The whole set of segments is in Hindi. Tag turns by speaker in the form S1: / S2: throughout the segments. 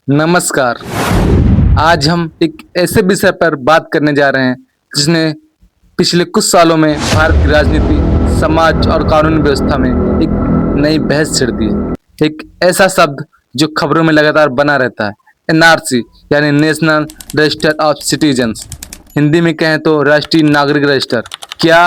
S1: नमस्कार। आज हम एक ऐसे विषय पर बात करने जा रहे हैं जिसने पिछले कुछ सालों में भारत की राजनीति, समाज और कानूनी व्यवस्था में एक नई बहस छिड़ दी है। एक ऐसा शब्द जो खबरों में लगातार बना रहता है, एनआरसी यानी national register of citizens. Hindi में कहें तो राष्ट्रीय नागरिक रजिस्टर। क्या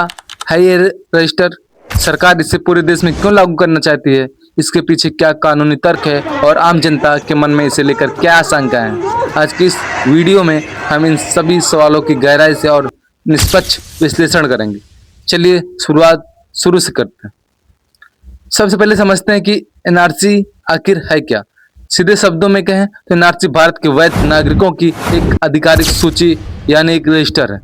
S1: है ये रजिस्टर? सरकार इसे पूरे देश में क्यों लागू करना चाहती है? इसके पीछे क्या कानूनी तर्क है और आम जनता के मन में इसे लेकर क्या आशंकाएं हैं? आज की इस वीडियो में हम इन सभी सवालों की गहराई से और निष्पक्ष विश्लेषण करेंगे। चलिए शुरुआत शुरू से करते हैं। सबसे पहले समझते हैं कि एनआरसी आखिर है क्या। सीधे शब्दों में कहें तो एनआरसी भारत के वैध नागरिकों की एक आधिकारिक सूची यानी एक रजिस्टर है।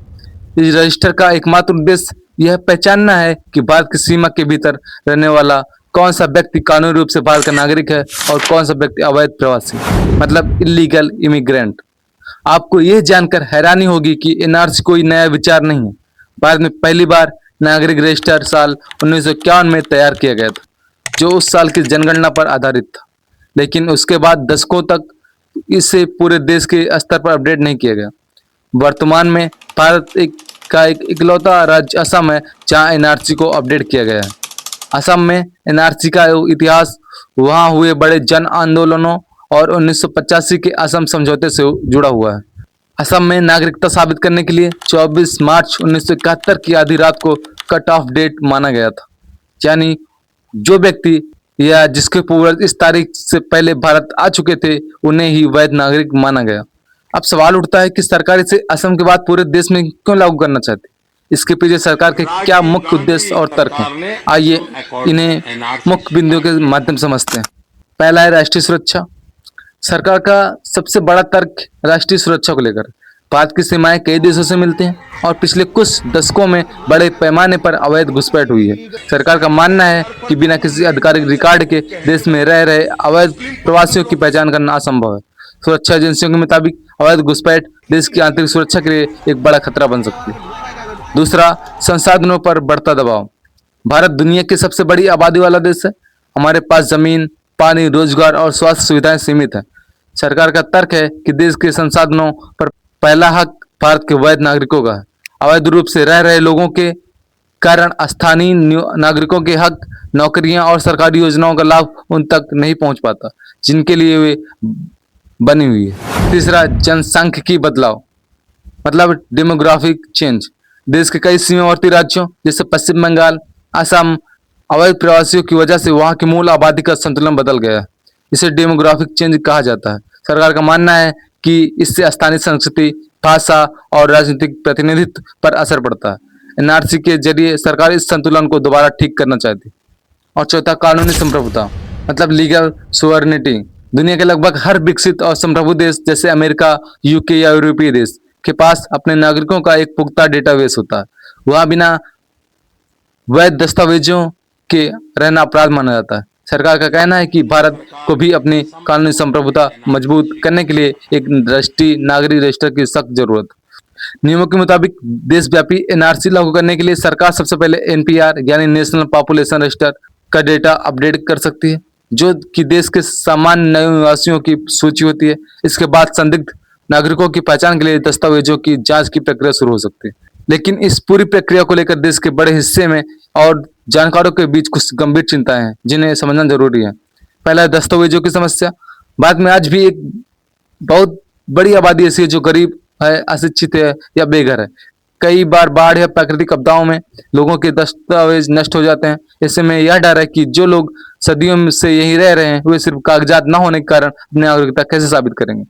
S1: इस रजिस्टर का एकमात्र उद्देश्य यह पहचानना है कि भारत की सीमा के भीतर रहने वाला कौन सा व्यक्ति कानूनी रूप से भारत का नागरिक है और कौन सा व्यक्ति अवैध प्रवासी, मतलब इलीगल इमिग्रेंट। आपको यह जानकर हैरानी होगी कि एनआरसी कोई नया विचार नहीं है। भारत में पहली बार नागरिक रजिस्टर साल 1951 में तैयार किया गया था, जो उस साल की जनगणना पर आधारित था। लेकिन उसके बाद दशकों तक इसे पूरे देश के स्तर पर अपडेट नहीं किया गया। वर्तमान में भारत का एक इकलौता राज्य असम है जहां एनआरसी को अपडेट किया गया है। असम में एनआरसी का इतिहास वहां हुए बड़े जन आंदोलनों और 1985 के असम समझौते से जुड़ा हुआ है। असम में नागरिकता साबित करने के लिए 24 मार्च 1971 की आधी रात को कट ऑफ डेट माना गया था, यानी जो व्यक्ति या जिसके पूर्वज इस तारीख से पहले भारत आ चुके थे उन्हें ही वैध नागरिक माना गया। अब सवाल उठता है कि सरकार इसे असम के बाद पूरे देश में क्यों लागू करना चाहती है? इसके पीछे सरकार के क्या मुख्य उद्देश्य और तर्क हैं? आइए इन्हें मुख्य बिंदुओं के माध्यम से समझते हैं। पहला है राष्ट्रीय सुरक्षा। सरकार का सबसे बड़ा तर्क राष्ट्रीय सुरक्षा को लेकर। भारत की सीमाएं कई देशों से मिलती हैं और पिछले कुछ दशकों में बड़े पैमाने पर अवैध घुसपैठ हुई है। सरकार का मानना है कि बिना किसी आधिकारिक रिकॉर्ड के देश में रह रहे अवैध प्रवासियों की पहचान करना असंभव है। सुरक्षा एजेंसियों के मुताबिक अवैध घुसपैठ देश की आंतरिक सुरक्षा के लिए एक बड़ा खतरा बन सकती है। दूसरा, संसाधनों पर बढ़ता दबाव। भारत दुनिया की सबसे बड़ी आबादी वाला देश है। हमारे पास जमीन, पानी, रोजगार और स्वास्थ्य सुविधाएं सीमित हैं। सरकार का तर्क है कि देश के संसाधनों पर पहला हक भारत के वैध नागरिकों का है। अवैध रूप से रह रहे लोगों के कारण स्थानीय नागरिकों के हक, नौकरियां और सरकारी योजनाओं का लाभ उन तक नहीं पहुंच पाता जिनके लिए वे बनी हुई है। तीसरा, जनसांख्यिकी बदलाव, मतलब डेमोग्राफिक चेंज। देश के कई सीमावर्ती राज्यों जैसे पश्चिम बंगाल, असम, अवैध प्रवासियों की वजह से वहां की मूल आबादी का संतुलन बदल गया है। इसे डेमोग्राफिक चेंज कहा जाता है। सरकार का मानना है कि इससे स्थानीय संस्कृति, भाषा और राजनीतिक प्रतिनिधित्व पर असर पड़ता है। एनआरसी के जरिए सरकार इस संतुलन को दोबारा ठीक करना चाहती है। और चौथा, कानूनी संप्रभुता, मतलब लीगल सुवर्निटी। दुनिया के लगभग हर विकसित और संप्रभु देश जैसे अमेरिका, यूके या यूरोपीय देश के पास अपने नागरिकों का एक पुख्ता डेटाबेस होता है। वहां बिना वैध दस्तावेजों के रहना अपराध माना जाता है। सरकार का कहना है कि भारत को भी अपनी कानूनी संप्रभुता मजबूत करने के लिए एक राष्ट्रीय नागरिक रजिस्टर की सख्त जरूरत है। नियमों के मुताबिक देशव्यापी एनआरसी लागू करने के लिए सरकार सबसे पहले एनपीआर यानी नेशनल पॉपुलेशन रजिस्टर का डेटा अपडेट कर सकती है, जो कि देश के सामान्य नए निवासियों की सूची होती है। इसके बाद संदिग्ध नागरिकों की पहचान के लिए दस्तावेजों की जांच की प्रक्रिया शुरू हो सकती है। लेकिन इस पूरी प्रक्रिया को लेकर देश के बड़े हिस्से में और जानकारों के बीच कुछ गंभीर चिंताएं हैं जिन्हें समझना जरूरी है। पहला है दस्तावेजों की समस्या। भारत में आज भी एक बहुत बड़ी आबादी ऐसी है जो गरीब है, अशिक्षित है या बेघर है। कई बार बाढ़ या प्राकृतिक आपदाओं में लोगों के दस्तावेज नष्ट हो जाते हैं। ऐसे में यह डर है कि जो लोग सदियों से यहीं रह रहे हैं वे सिर्फ कागजात न होने के कारण अपनी नागरिकता कैसे साबित करेंगे।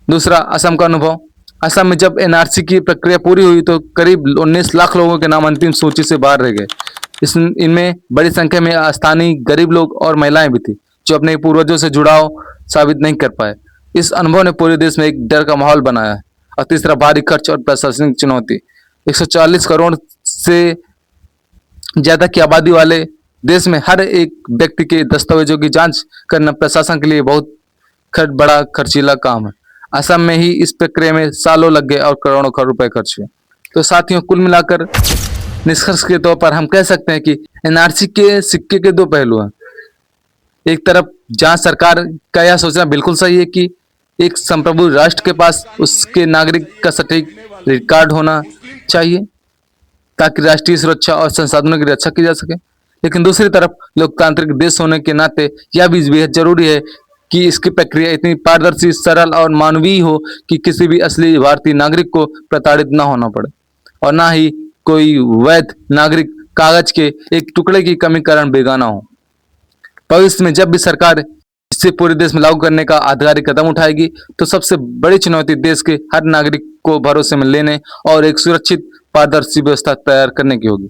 S1: दूसरा, असम का अनुभव। असम में जब एनआरसी की प्रक्रिया पूरी हुई तो करीब 19 लाख लोगों के नाम अंतिम सूची से बाहर रह गए। इनमें बड़ी संख्या में स्थानीय गरीब लोग और महिलाएं भी थी जो अपने पूर्वजों से जुड़ाव साबित नहीं कर पाए। इस अनुभव ने पूरे देश में एक डर का माहौल बनाया है। और तीसरा, भारी खर्च और प्रशासनिक चुनौती। 140 करोड़ से ज्यादा की आबादी वाले देश में हर एक व्यक्ति के दस्तावेजों की जांच करना प्रशासन के लिए बहुत बड़ा खर्चीला काम है। असम में ही इस प्रक्रिया में सालों लग गए और करोड़ों करोड़ रुपए खर्च हुए। तो साथियों, कुल मिलाकर निष्कर्ष के तौर पर हम कह सकते हैं कि एनआरसी के सिक्के के दो पहलू हैं। एक तरफ जहां सरकार का यह सोचना बिल्कुल सही है कि एक संप्रभु राष्ट्र के पास उसके नागरिक का सटीक रिकॉर्ड होना चाहिए ताकि राष्ट्रीय सुरक्षा और संसाधनों की रक्षा की जा सके। लेकिन दूसरी तरफ लोकतांत्रिक देश होने के नाते यह भी बेहद जरूरी है कि इसकी प्रक्रिया इतनी पारदर्शी, सरल और मानवीय हो कि किसी भी असली भारतीय नागरिक को प्रताड़ित न होना पड़े और ना ही कोई वैध नागरिक कागज के एक टुकड़े की कमी कारण बेगाना हो। भविष्य में जब भी सरकार इसे पूरे देश में लागू करने का आधिकारिक कदम उठाएगी तो सबसे बड़ी चुनौती देश के हर नागरिक को भरोसे में लेने और एक सुरक्षित पारदर्शी व्यवस्था तैयार करने की होगी।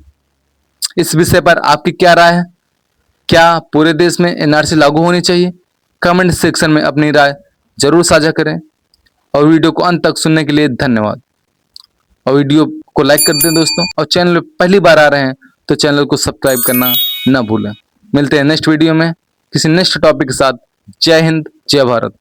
S1: इस विषय पर आपकी क्या राय है? क्या पूरे देश में एनआरसी लागू होनी चाहिए? कमेंट सेक्शन में अपनी राय जरूर साझा करें और वीडियो को अंत तक सुनने के लिए धन्यवाद। और वीडियो को लाइक कर दें दोस्तों, और चैनल पर पहली बार आ रहे हैं तो चैनल को सब्सक्राइब करना ना भूलें। मिलते हैं नेक्स्ट वीडियो में किसी नेक्स्ट टॉपिक के साथ। जय हिंद, जय भारत।